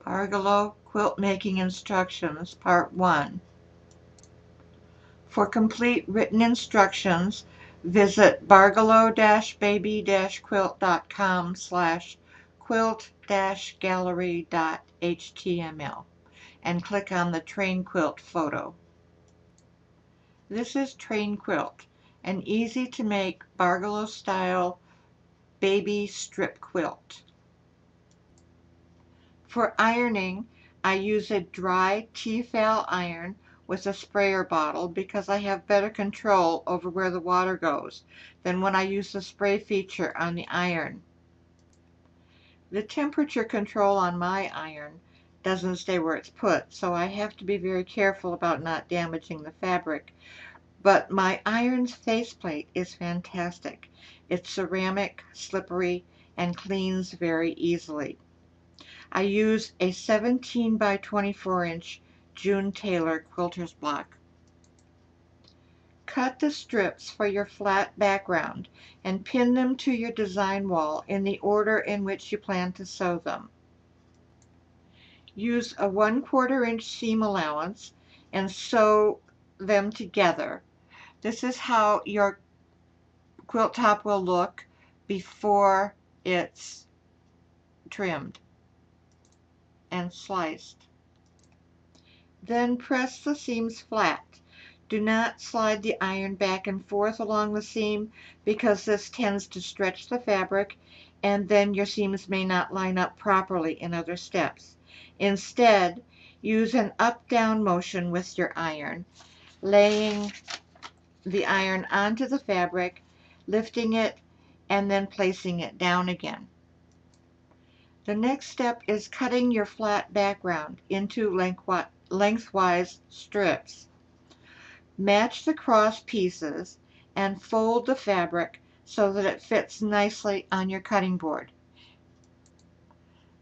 BARGELLO Quilt-Making Instructions, Part 1. For complete written instructions, visit bargello-baby-quilt.com/quilt-gallery.html and click on the train quilt photo. This is Train Quilt, an easy-to-make Bargello-style baby strip quilt. For ironing, I use a dry Tefal iron with a sprayer bottle because I have better control over where the water goes than when I use the spray feature on the iron. The temperature control on my iron doesn't stay where it's put, so I have to be very careful about not damaging the fabric. But my iron's faceplate is fantastic. It's ceramic, slippery, and cleans very easily. I use a 17 by 24 inch June Taylor quilter's block. Cut the strips for your flat background and pin them to your design wall in the order in which you plan to sew them. Use a 1/4 inch seam allowance and sew them together. This is how your quilt top will look before it's trimmed and sliced. Then press the seams flat. Do not slide the iron back and forth along the seam because this tends to stretch the fabric and then your seams may not line up properly in other steps. Instead, use an up-down motion with your iron, laying the iron onto the fabric, lifting it, and then placing it down again. The next step is cutting your flat background into lengthwise strips. Match the cross pieces and fold the fabric so that it fits nicely on your cutting board.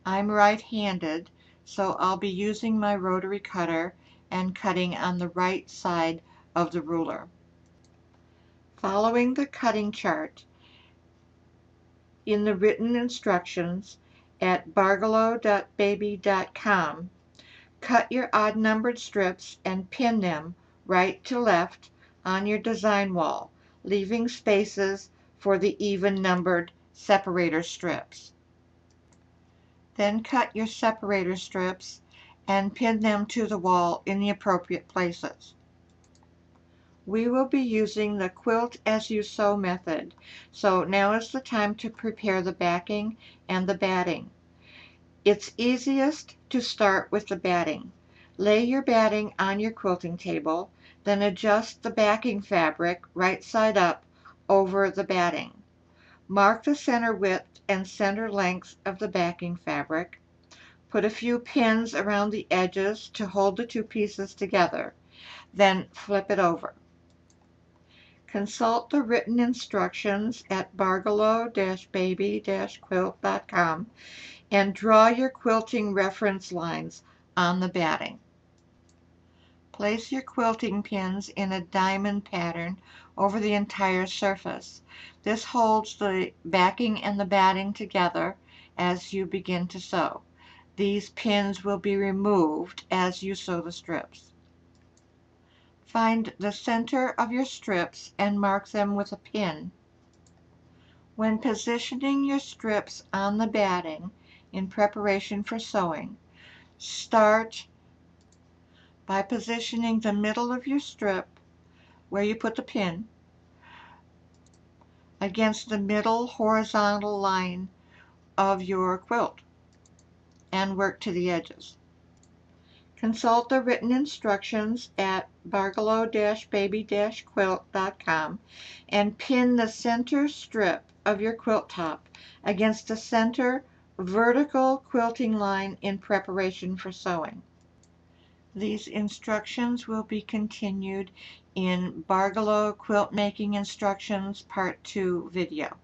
I'm right-handed, so I'll be using my rotary cutter and cutting on the right side of the ruler. Following the cutting chart in the written instructions at bargello.baby.com, cut your odd-numbered strips and pin them right to left on your design wall, leaving spaces for the even-numbered separator strips. Then cut your separator strips and pin them to the wall in the appropriate places. We will be using the quilt as you sew method, so now is the time to prepare the backing and the batting. It's easiest to start with the batting. Lay your batting on your quilting table, then adjust the backing fabric right side up over the batting. Mark the center width and center length of the backing fabric. Put a few pins around the edges to hold the two pieces together. Then flip it over. Consult the written instructions at bargello-baby-quilt.com and draw your quilting reference lines on the batting. Place your quilting pins in a diamond pattern over the entire surface. This holds the backing and the batting together as you begin to sew. These pins will be removed as you sew the strips. Find the center of your strips and mark them with a pin. When positioning your strips on the batting in preparation for sewing, start by positioning the middle of your strip, where you put the pin, against the middle horizontal line of your quilt and work to the edges. Consult the written instructions at bargello-baby-quilt.com and pin the center strip of your quilt top against the center vertical quilting line in preparation for sewing. These instructions will be continued in Bargello Quilt Making Instructions Part 2 video.